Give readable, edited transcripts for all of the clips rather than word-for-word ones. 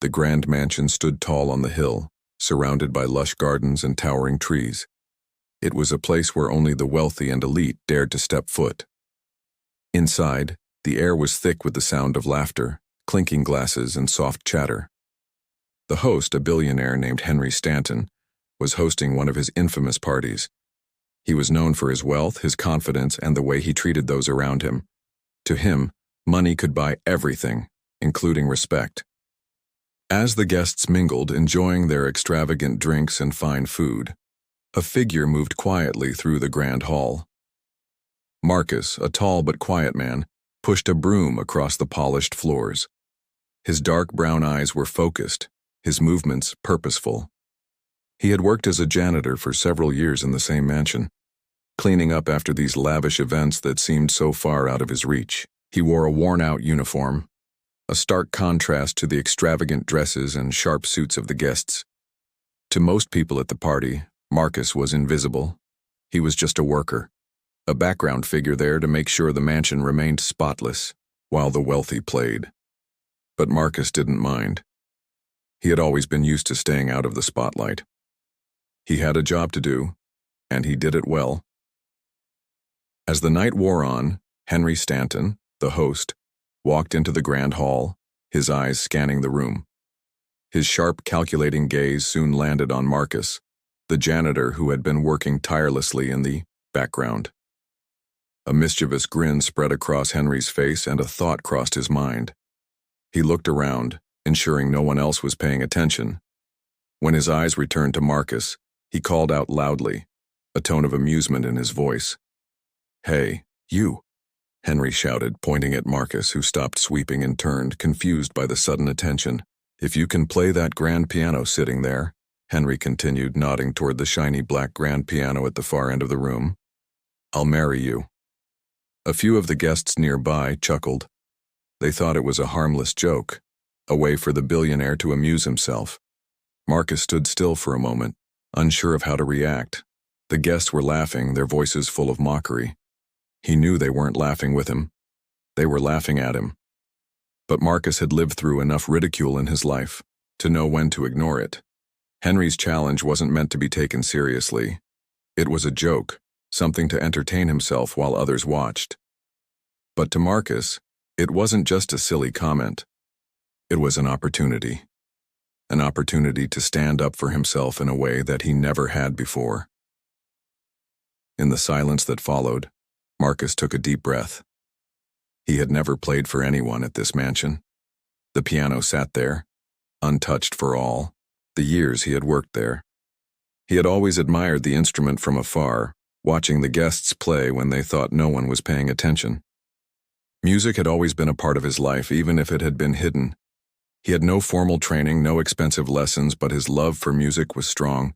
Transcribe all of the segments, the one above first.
The grand mansion stood tall on the hill, surrounded by lush gardens and towering trees. It was a place where only the wealthy and elite dared to step foot. Inside, the air was thick with the sound of laughter, clinking glasses, and soft chatter. The host, a billionaire named Henry Stanton, was hosting one of his infamous parties. He was known for his wealth, his confidence, and the way he treated those around him. To him, money could buy everything, including respect. As the guests mingled, enjoying their extravagant drinks and fine food, a figure moved quietly through the grand hall. Marcus, a tall but quiet man, pushed a broom across the polished floors. His dark brown eyes were focused, his movements purposeful. He had worked as a janitor for several years in the same mansion, cleaning up after these lavish events that seemed so far out of his reach. He wore a worn-out uniform, a stark contrast to the extravagant dresses and sharp suits of the guests. To most people at the party, Marcus was invisible. He was just a worker, a background figure there to make sure the mansion remained spotless while the wealthy played. But Marcus didn't mind. He had always been used to staying out of the spotlight. He had a job to do, and he did it well. As the night wore on, Henry Stanton, the host, walked into the grand hall, his eyes scanning the room. His sharp, calculating gaze soon landed on Marcus, the janitor who had been working tirelessly in the background. A mischievous grin spread across Henry's face, and a thought crossed his mind. He looked around, ensuring no one else was paying attention. When his eyes returned to Marcus, he called out loudly, a tone of amusement in his voice. "Hey, you," Henry shouted, pointing at Marcus, who stopped sweeping and turned, confused by the sudden attention. "If you can play that grand piano sitting there," Henry continued, nodding toward the shiny black grand piano at the far end of the room, "I'll marry you." A few of the guests nearby chuckled. They thought it was a harmless joke, a way for the billionaire to amuse himself. Marcus stood still for a moment, unsure of how to react. The guests were laughing, their voices full of mockery. He knew they weren't laughing with him. They were laughing at him. But Marcus had lived through enough ridicule in his life to know when to ignore it. Henry's challenge wasn't meant to be taken seriously. It was a joke, something to entertain himself while others watched. But to Marcus, it wasn't just a silly comment. It was an opportunity to stand up for himself in a way that he never had before. In the silence that followed, Marcus took a deep breath. He had never played for anyone at this mansion. The piano sat there, untouched for all the years he had worked there. He had always admired the instrument from afar, watching the guests play when they thought no one was paying attention. Music had always been a part of his life, even if it had been hidden. He had no formal training, no expensive lessons, but his love for music was strong.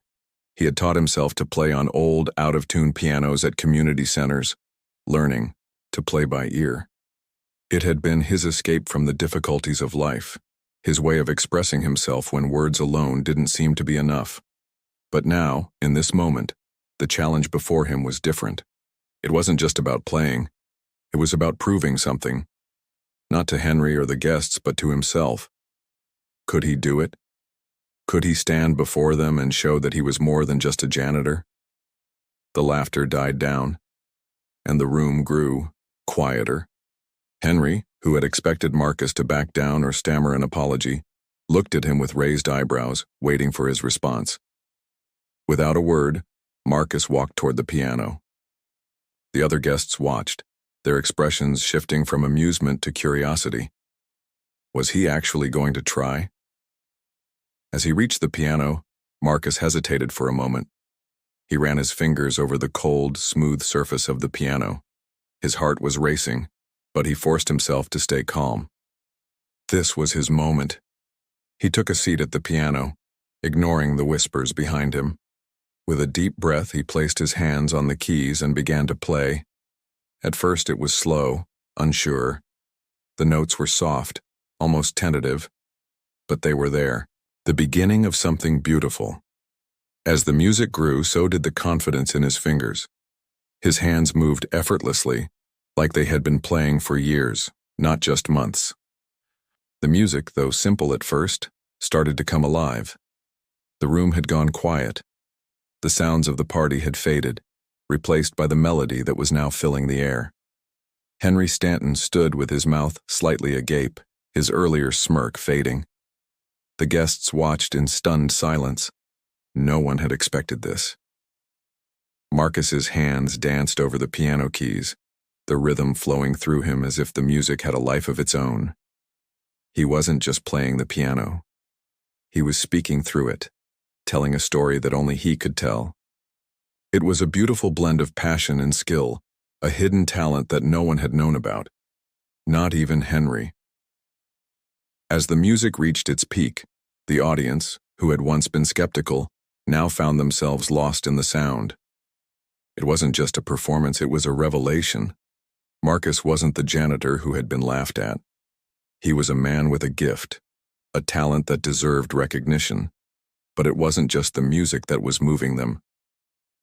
He had taught himself to play on old, out-of-tune pianos at community centers, learning to play by ear. It had been his escape from the difficulties of life, his way of expressing himself when words alone didn't seem to be enough. But now, in this moment, the challenge before him was different. It wasn't just about playing. It was about proving something. Not to Henry or the guests, but to himself. Could he do it? Could he stand before them and show that he was more than just a janitor? The laughter died down, and the room grew quieter. Henry, who had expected Marcus to back down or stammer an apology, looked at him with raised eyebrows, waiting for his response. Without a word, Marcus walked toward the piano. The other guests watched, their expressions shifting from amusement to curiosity. Was he actually going to try? As he reached the piano, Marcus hesitated for a moment. He ran his fingers over the cold, smooth surface of the piano. His heart was racing, but he forced himself to stay calm. This was his moment. He took a seat at the piano, ignoring the whispers behind him. With a deep breath, he placed his hands on the keys and began to play. At first it was slow, unsure. The notes were soft, almost tentative, but they were there, the beginning of something beautiful. As the music grew, so did the confidence in his fingers. His hands moved effortlessly, like they had been playing for years, not just months. The music, though simple at first, started to come alive. The room had gone quiet. The sounds of the party had faded, replaced by the melody that was now filling the air. Henry Stanton stood with his mouth slightly agape, his earlier smirk fading. The guests watched in stunned silence. No one had expected this. Marcus's hands danced over the piano keys, the rhythm flowing through him as if the music had a life of its own. He wasn't just playing the piano. He was speaking through it, telling a story that only he could tell. It was a beautiful blend of passion and skill, a hidden talent that no one had known about, not even Henry. As the music reached its peak, the audience, who had once been skeptical, now found themselves lost in the sound. It wasn't just a performance, it was a revelation. Marcus wasn't the janitor who had been laughed at. He was a man with a gift, a talent that deserved recognition. But it wasn't just the music that was moving them.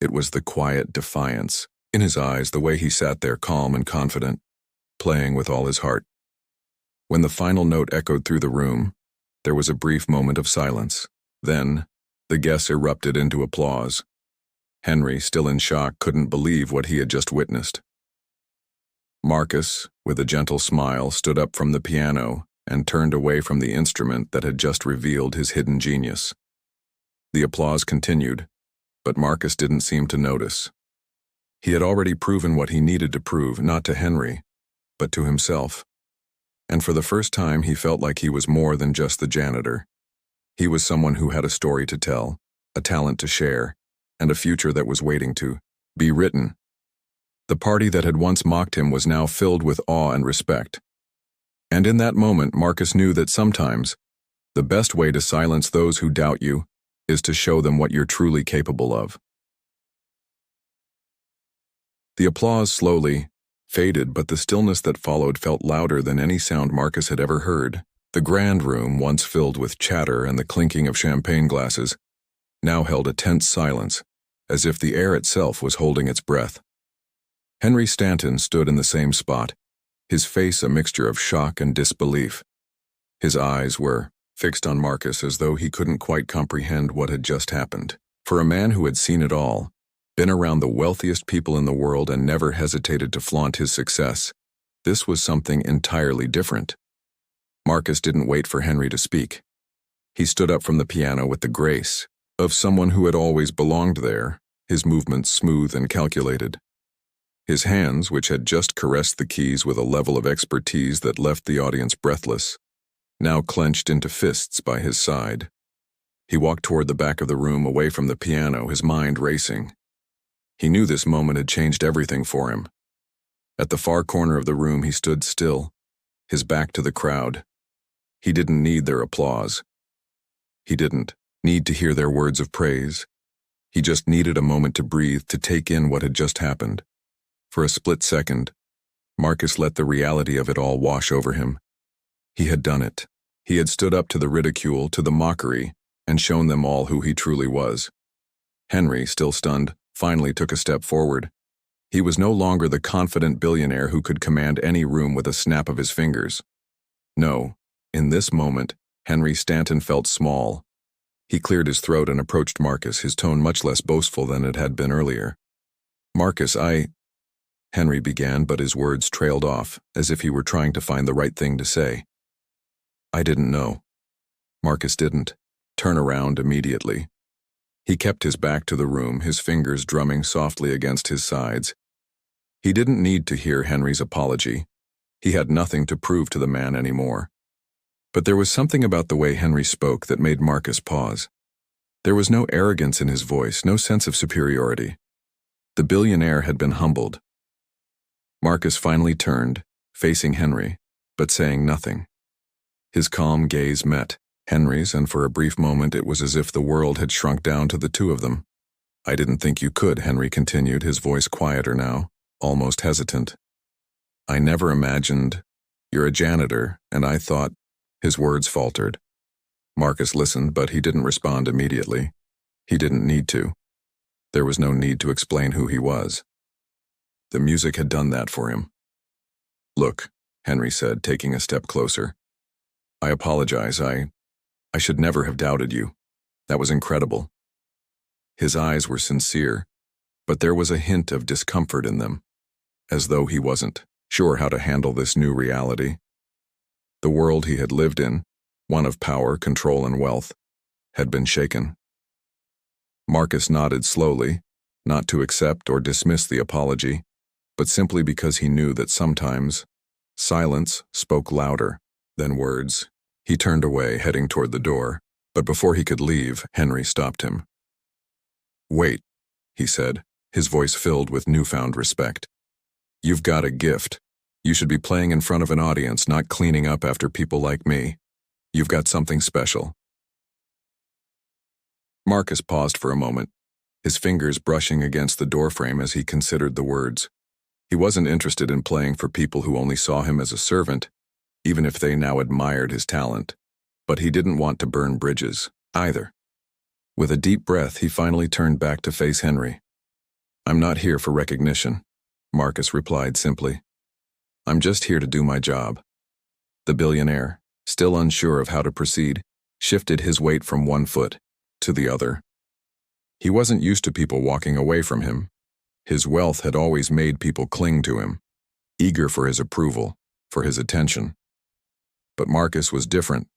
It was the quiet defiance in his eyes, the way he sat there calm and confident, playing with all his heart. When the final note echoed through the room, there was a brief moment of silence. Then, the guests erupted into applause. Henry, still in shock, couldn't believe what he had just witnessed. Marcus, with a gentle smile, stood up from the piano and turned away from the instrument that had just revealed his hidden genius. The applause continued, but Marcus didn't seem to notice. He had already proven what he needed to prove, not to Henry, but to himself. And for the first time, he felt like he was more than just the janitor. He was someone who had a story to tell, a talent to share, and a future that was waiting to be written. The party that had once mocked him was now filled with awe and respect. And in that moment, Marcus knew that sometimes the best way to silence those who doubt you is to show them what you're truly capable of. The applause slowly faded, but the stillness that followed felt louder than any sound Marcus had ever heard. The grand room, once filled with chatter and the clinking of champagne glasses, now held a tense silence, as if the air itself was holding its breath. Henry Stanton stood in the same spot, his face a mixture of shock and disbelief. His eyes were fixed on Marcus as though he couldn't quite comprehend what had just happened. For a man who had seen it all, been around the wealthiest people in the world and never hesitated to flaunt his success, this was something entirely different. Marcus didn't wait for Henry to speak. He stood up from the piano with the grace of someone who had always belonged there, his movements smooth and calculated. His hands, which had just caressed the keys with a level of expertise that left the audience breathless, now clenched into fists by his side. He walked toward the back of the room, away from the piano, his mind racing. He knew this moment had changed everything for him. At the far corner of the room, he stood still, his back to the crowd. He didn't need their applause. He didn't need to hear their words of praise. He just needed a moment to breathe, to take in what had just happened. For a split second, Marcus let the reality of it all wash over him. He had done it. He had stood up to the ridicule, to the mockery, and shown them all who he truly was. Henry, still stunned, finally took a step forward. He was no longer the confident billionaire who could command any room with a snap of his fingers. No, in this moment, Henry Stanton felt small. He cleared his throat and approached Marcus, his tone much less boastful than it had been earlier. "Marcus, Henry began, but his words trailed off, as if he were trying to find the right thing to say. "I didn't know." Marcus didn't turn around immediately. He kept his back to the room, his fingers drumming softly against his sides. He didn't need to hear Henry's apology. He had nothing to prove to the man anymore. But there was something about the way Henry spoke that made Marcus pause. There was no arrogance in his voice, no sense of superiority. The billionaire had been humbled. Marcus finally turned, facing Henry, but saying nothing. His calm gaze met Henry's, and for a brief moment it was as if the world had shrunk down to the two of them. "I didn't think you could," Henry continued, his voice quieter now, almost hesitant. "I never imagined. You're a janitor, and I thought—" His words faltered. Marcus listened, but he didn't respond immediately. He didn't need to. There was no need to explain who he was. The music had done that for him. "Look," Henry said, taking a step closer. "I apologize. I should never have doubted you. That was incredible." His eyes were sincere, but there was a hint of discomfort in them, as though he wasn't sure how to handle this new reality. The world he had lived in, one of power, control, and wealth, had been shaken. Marcus nodded slowly, not to accept or dismiss the apology, but simply because he knew that sometimes silence spoke louder than words. He turned away, heading toward the door, but before he could leave, Henry stopped him. "Wait," he said, his voice filled with newfound respect. "You've got a gift. You should be playing in front of an audience, not cleaning up after people like me. You've got something special." Marcus paused for a moment, his fingers brushing against the doorframe as he considered the words. He wasn't interested in playing for people who only saw him as a servant, even if they now admired his talent. But he didn't want to burn bridges, either. With a deep breath, he finally turned back to face Henry. "I'm not here for recognition," Marcus replied simply. "I'm just here to do my job." The billionaire, still unsure of how to proceed, shifted his weight from one foot to the other. He wasn't used to people walking away from him. His wealth had always made people cling to him, eager for his approval, for his attention. But Marcus was different.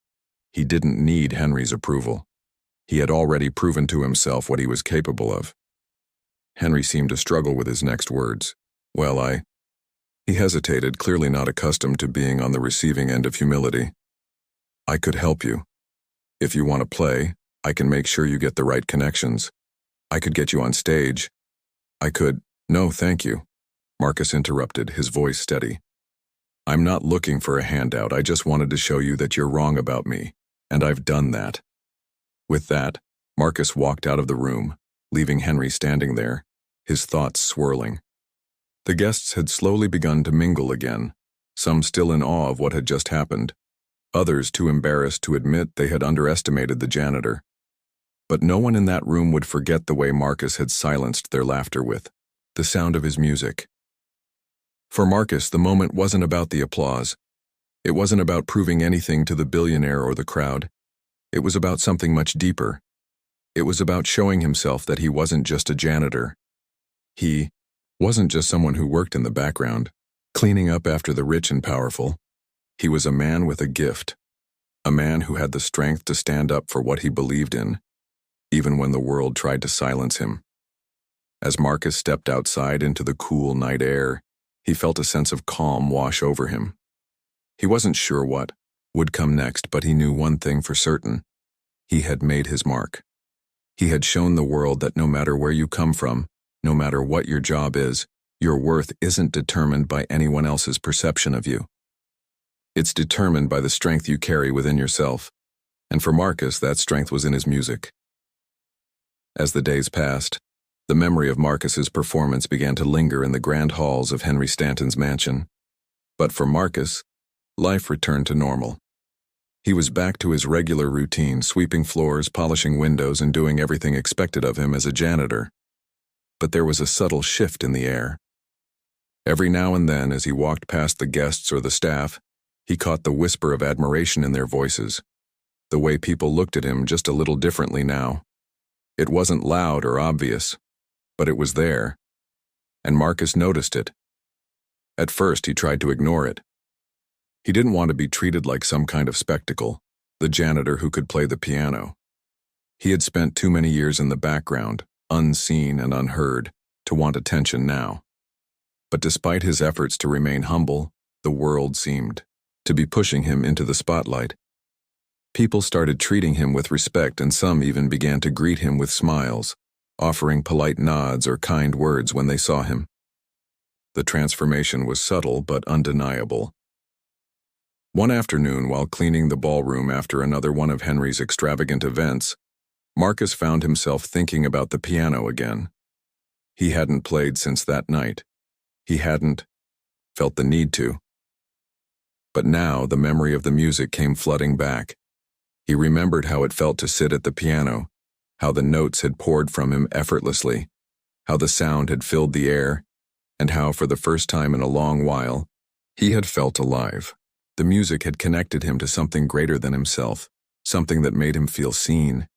He didn't need Henry's approval. He had already proven to himself what he was capable of. Henry seemed to struggle with his next words. "Well, He hesitated, clearly not accustomed to being on the receiving end of humility. "I could help you. If you want to play, I can make sure you get the right connections. I could get you on stage. I could—" "No, thank you," Marcus interrupted, his voice steady. "I'm not looking for a handout. I just wanted to show you that you're wrong about me, and I've done that." With that, Marcus walked out of the room, leaving Henry standing there, his thoughts swirling. The guests had slowly begun to mingle again, some still in awe of what had just happened, others too embarrassed to admit they had underestimated the janitor. But no one in that room would forget the way Marcus had silenced their laughter with the sound of his music. For Marcus, the moment wasn't about the applause. It wasn't about proving anything to the billionaire or the crowd. It was about something much deeper. It was about showing himself that he wasn't just a janitor. He wasn't just someone who worked in the background, cleaning up after the rich and powerful. He was a man with a gift, a man who had the strength to stand up for what he believed in, even when the world tried to silence him. As Marcus stepped outside into the cool night air, he felt a sense of calm wash over him. He wasn't sure what would come next, but he knew one thing for certain. He had made his mark. He had shown the world that no matter where you come from, no matter what your job is, your worth isn't determined by anyone else's perception of you. It's determined by the strength you carry within yourself. And for Marcus, that strength was in his music. As the days passed, the memory of Marcus's performance began to linger in the grand halls of Henry Stanton's mansion. But for Marcus, life returned to normal. He was back to his regular routine, sweeping floors, polishing windows, and doing everything expected of him as a janitor. But there was a subtle shift in the air. Every now and then, as he walked past the guests or the staff, he caught the whisper of admiration in their voices, the way people looked at him just a little differently now. It wasn't loud or obvious, but it was there, and Marcus noticed it. At first, he tried to ignore it. He didn't want to be treated like some kind of spectacle, the janitor who could play the piano. He had spent too many years in the background, unseen and unheard, to want attention now. But despite his efforts to remain humble, the world seemed to be pushing him into the spotlight. People started treating him with respect, and some even began to greet him with smiles, offering polite nods or kind words when they saw him. The transformation was subtle but undeniable. One afternoon, while cleaning the ballroom after another one of Henry's extravagant events, Marcus found himself thinking about the piano again. He hadn't played since that night. He hadn't felt the need to. But now the memory of the music came flooding back. He remembered how it felt to sit at the piano, how the notes had poured from him effortlessly, how the sound had filled the air, and how, for the first time in a long while, he had felt alive. The music had connected him to something greater than himself, something that made him feel seen,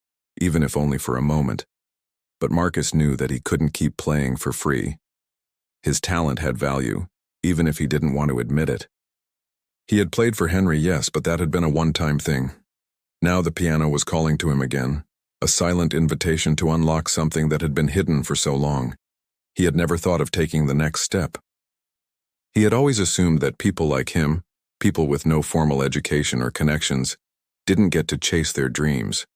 even if only for a moment. But Marcus knew that he couldn't keep playing for free. His talent had value, even if he didn't want to admit it. He had played for Henry, yes, but that had been a one-time thing. Now the piano was calling to him again, a silent invitation to unlock something that had been hidden for so long. He had never thought of taking the next step. He had always assumed that people like him, people with no formal education or connections, didn't get to chase their dreams.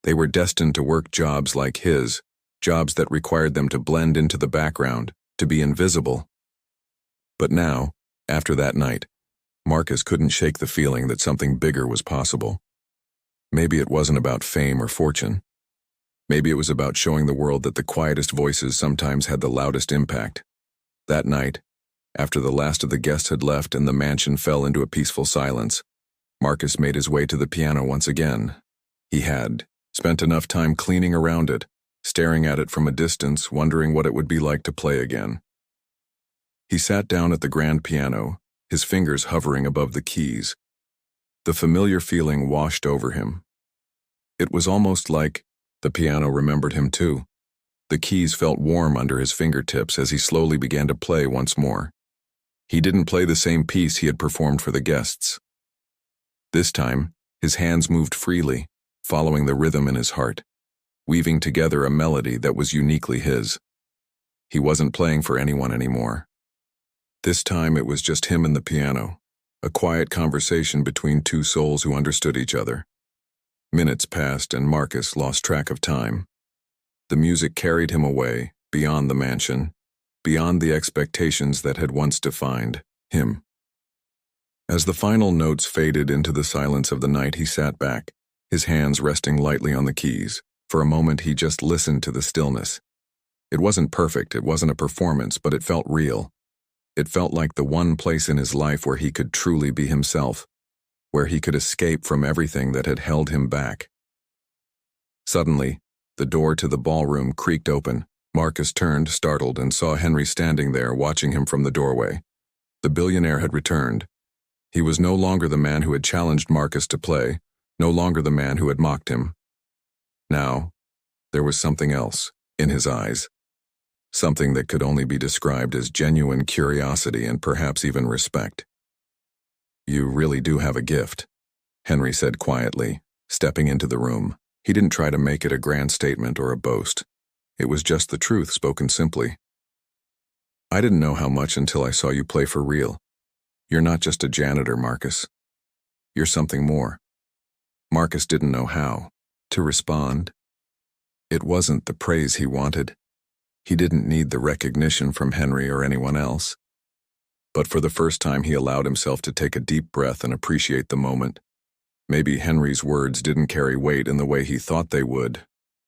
They were destined to work jobs like his, jobs that required them to blend into the background, to be invisible. But now, after that night, Marcus couldn't shake the feeling that something bigger was possible. Maybe it wasn't about fame or fortune. Maybe it was about showing the world that the quietest voices sometimes had the loudest impact. That night, after the last of the guests had left and the mansion fell into a peaceful silence, Marcus made his way to the piano once again. He had spent enough time cleaning around it, staring at it from a distance, wondering what it would be like to play again. He sat down at the grand piano, his fingers hovering above the keys. The familiar feeling washed over him. It was almost like the piano remembered him too. The keys felt warm under his fingertips as he slowly began to play once more. He didn't play the same piece he had performed for the guests. This time, his hands moved freely, following the rhythm in his heart, weaving together a melody that was uniquely his. He wasn't playing for anyone anymore. This time it was just him and the piano, a quiet conversation between two souls who understood each other. Minutes passed and Marcus lost track of time. The music carried him away, beyond the mansion, beyond the expectations that had once defined him. As the final notes faded into the silence of the night, he sat back, his hands resting lightly on the keys. For a moment he just listened to the stillness. It wasn't perfect, it wasn't a performance, but it felt real. It felt like the one place in his life where he could truly be himself, where he could escape from everything that had held him back. Suddenly, the door to the ballroom creaked open. Marcus turned, startled, and saw Henry standing there watching him from the doorway. The billionaire had returned. He was no longer the man who had challenged Marcus to play, no longer the man who had mocked him. Now, there was something else in his eyes. Something that could only be described as genuine curiosity and perhaps even respect. "You really do have a gift," Henry said quietly, stepping into the room. He didn't try to make it a grand statement or a boast. It was just the truth spoken simply. "I didn't know how much until I saw you play for real. You're not just a janitor, Marcus. You're something more." Marcus didn't know how to respond. It wasn't the praise he wanted. He didn't need the recognition from Henry or anyone else. But for the first time he allowed himself to take a deep breath and appreciate the moment. Maybe Henry's words didn't carry weight in the way he thought they would,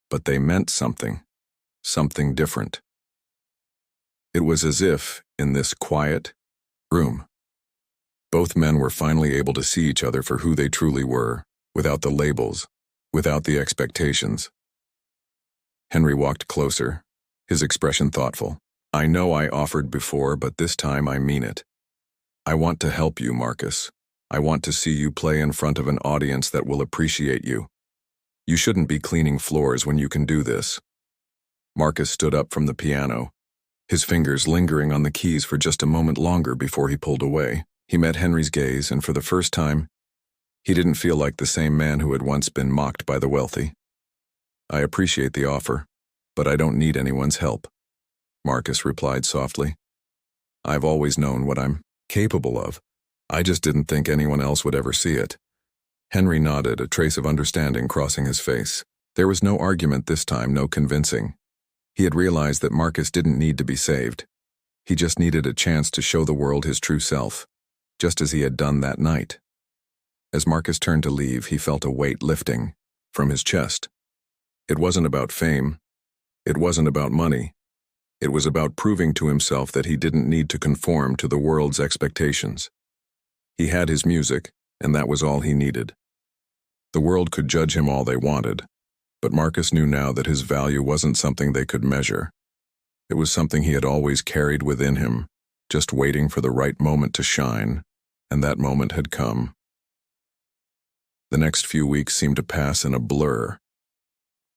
but they meant something different. It was as if, in this quiet room, both men were finally able to see each other for who they truly were, without the labels, without the expectations. Henry walked closer, his expression thoughtful. "I know I offered before, but this time I mean it. I want to help you, Marcus. I want to see you play in front of an audience that will appreciate you. You shouldn't be cleaning floors when you can do this." Marcus stood up from the piano, his fingers lingering on the keys for just a moment longer before he pulled away. He met Henry's gaze, and for the first time, he didn't feel like the same man who had once been mocked by the wealthy. "I appreciate the offer, but I don't need anyone's help," Marcus replied softly. "I've always known what I'm capable of. I just didn't think anyone else would ever see it." Henry nodded, a trace of understanding crossing his face. There was no argument this time, no convincing. He had realized that Marcus didn't need to be saved. He just needed a chance to show the world his true self, just as he had done that night. As Marcus turned to leave, he felt a weight lifting from his chest. It wasn't about fame. It wasn't about money. It was about proving to himself that he didn't need to conform to the world's expectations. He had his music, and that was all he needed. The world could judge him all they wanted, but Marcus knew now that his value wasn't something they could measure. It was something he had always carried within him, just waiting for the right moment to shine, and that moment had come. The next few weeks seemed to pass in a blur.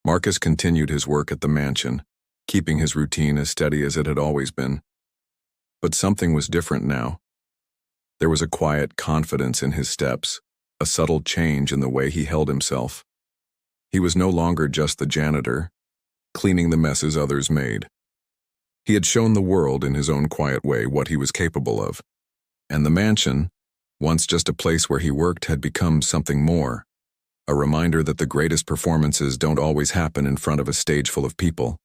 Marcus continued his work at the mansion, keeping his routine as steady as it had always been. But something was different now. There was a quiet confidence in his steps, a subtle change in the way he held himself. He was no longer just the janitor, cleaning the messes others made. He had shown the world in his own quiet way what he was capable of. And the mansion, once just a place where he worked, had become something more, a reminder that the greatest performances don't always happen in front of a stage full of people.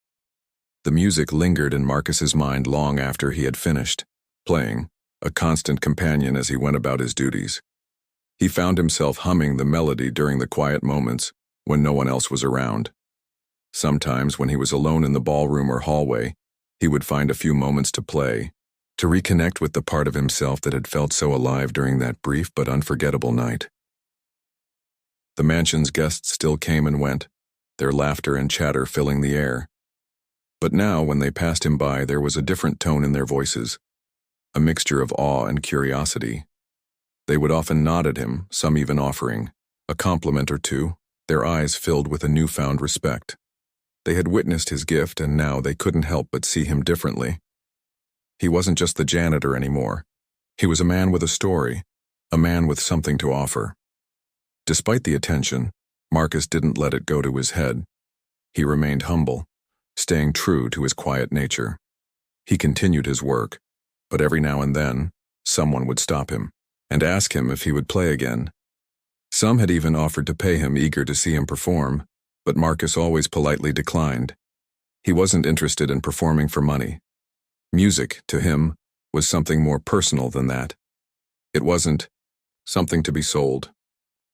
The music lingered in Marcus's mind long after he had finished, playing, a constant companion as he went about his duties. He found himself humming the melody during the quiet moments when no one else was around. Sometimes when he was alone in the ballroom or hallway, he would find a few moments to play, to reconnect with the part of himself that had felt so alive during that brief but unforgettable night. The mansion's guests still came and went, their laughter and chatter filling the air. But now, when they passed him by, there was a different tone in their voices, a mixture of awe and curiosity. They would often nod at him, some even offering a compliment or two, their eyes filled with a newfound respect. They had witnessed his gift, and now they couldn't help but see him differently. He wasn't just the janitor anymore. He was a man with a story, a man with something to offer. Despite the attention, Marcus didn't let it go to his head. He remained humble, staying true to his quiet nature. He continued his work, but every now and then, someone would stop him and ask him if he would play again. Some had even offered to pay him, eager to see him perform, but Marcus always politely declined. He wasn't interested in performing for money. Music, to him, was something more personal than that. It wasn't something to be sold.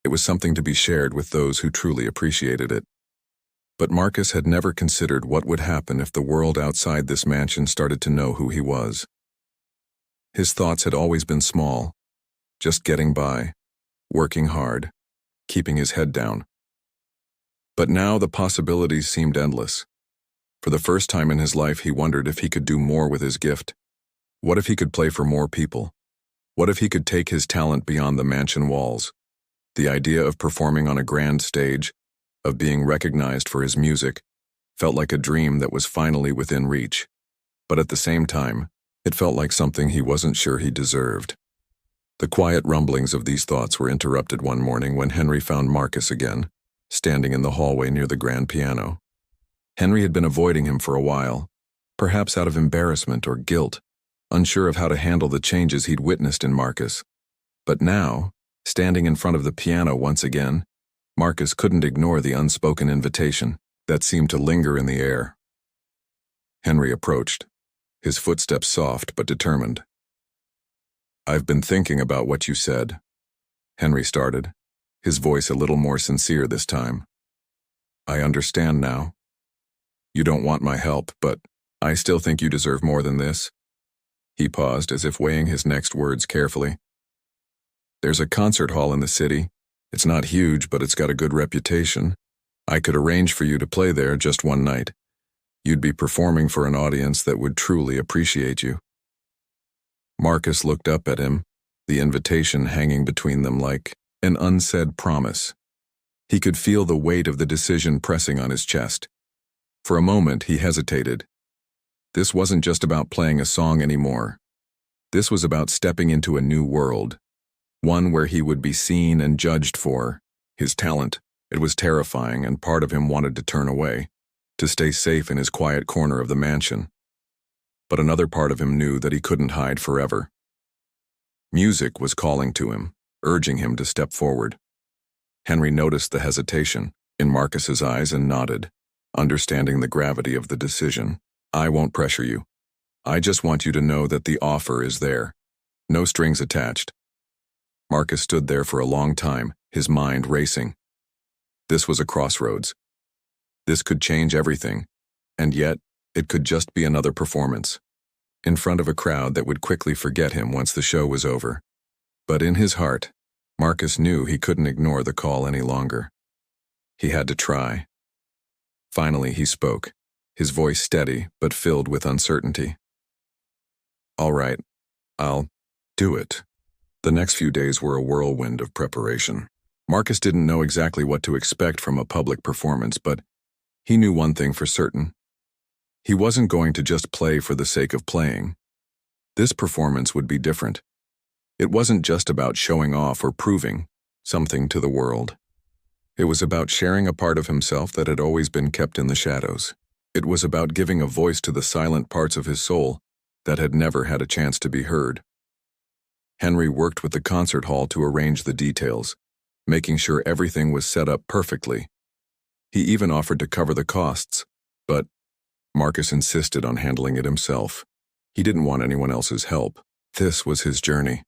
It was something to be shared with those who truly appreciated it. But Marcus had never considered what would happen if the world outside this mansion started to know who he was. His thoughts had always been small, just getting by, working hard, keeping his head down. But now the possibilities seemed endless. For the first time in his life, he wondered if he could do more with his gift. What if he could play for more people? What if he could take his talent beyond the mansion walls? The idea of performing on a grand stage, of being recognized for his music, felt like a dream that was finally within reach. But at the same time, it felt like something he wasn't sure he deserved. The quiet rumblings of these thoughts were interrupted one morning when Henry found Marcus again, standing in the hallway near the grand piano. Henry had been avoiding him for a while, perhaps out of embarrassment or guilt, unsure of how to handle the changes he'd witnessed in Marcus. But now, standing in front of the piano once again, Marcus couldn't ignore the unspoken invitation that seemed to linger in the air. Henry approached, his footsteps soft but determined. "I've been thinking about what you said," Henry started, his voice a little more sincere this time. "I understand now. You don't want my help, but I still think you deserve more than this." He paused, as if weighing his next words carefully. "There's a concert hall in the city. It's not huge, but it's got a good reputation. I could arrange for you to play there just one night. You'd be performing for an audience that would truly appreciate you." Marcus looked up at him, the invitation hanging between them like an unsaid promise. He could feel the weight of the decision pressing on his chest. For a moment, he hesitated. This wasn't just about playing a song anymore. This was about stepping into a new world, one where he would be seen and judged for his talent. It was terrifying, and part of him wanted to turn away, to stay safe in his quiet corner of the mansion. But another part of him knew that he couldn't hide forever. Music was calling to him, urging him to step forward. Henry noticed the hesitation in Marcus's eyes and nodded, understanding the gravity of the decision. "I won't pressure you. I just want you to know that the offer is there. No strings attached." Marcus stood there for a long time, his mind racing. This was a crossroads. This could change everything, and yet it could just be another performance, in front of a crowd that would quickly forget him once the show was over. But in his heart, Marcus knew he couldn't ignore the call any longer. He had to try. Finally, he spoke, his voice steady but filled with uncertainty. "All right, I'll do it." The next few days were a whirlwind of preparation. Marcus didn't know exactly what to expect from a public performance, but he knew one thing for certain. He wasn't going to just play for the sake of playing. This performance would be different. It wasn't just about showing off or proving something to the world. It was about sharing a part of himself that had always been kept in the shadows. It was about giving a voice to the silent parts of his soul that had never had a chance to be heard. Henry worked with the concert hall to arrange the details, making sure everything was set up perfectly. He even offered to cover the costs, but Marcus insisted on handling it himself. He didn't want anyone else's help. This was his journey,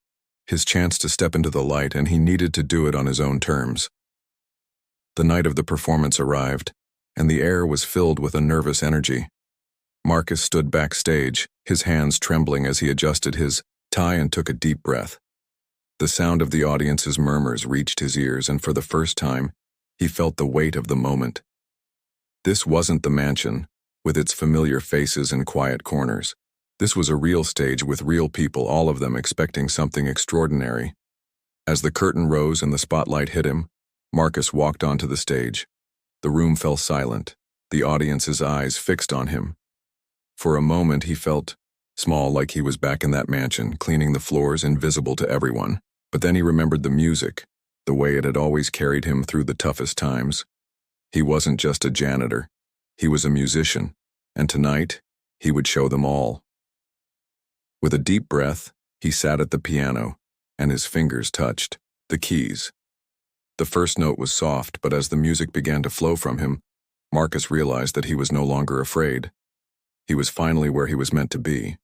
his chance to step into the light, and he needed to do it on his own terms. The night of the performance arrived, and the air was filled with a nervous energy. Marcus stood backstage, his hands trembling as he adjusted his tie and took a deep breath. The sound of the audience's murmurs reached his ears, and for the first time, he felt the weight of the moment. This wasn't the mansion, with its familiar faces and quiet corners. This was a real stage with real people, all of them expecting something extraordinary. As the curtain rose and the spotlight hit him, Marcus walked onto the stage. The room fell silent, the audience's eyes fixed on him. For a moment he felt small, like he was back in that mansion, cleaning the floors, invisible to everyone. But then he remembered the music, the way it had always carried him through the toughest times. He wasn't just a janitor. He was a musician, and tonight, he would show them all. With a deep breath, he sat at the piano, and his fingers touched the keys. The first note was soft, but as the music began to flow from him, Marcus realized that he was no longer afraid. He was finally where he was meant to be.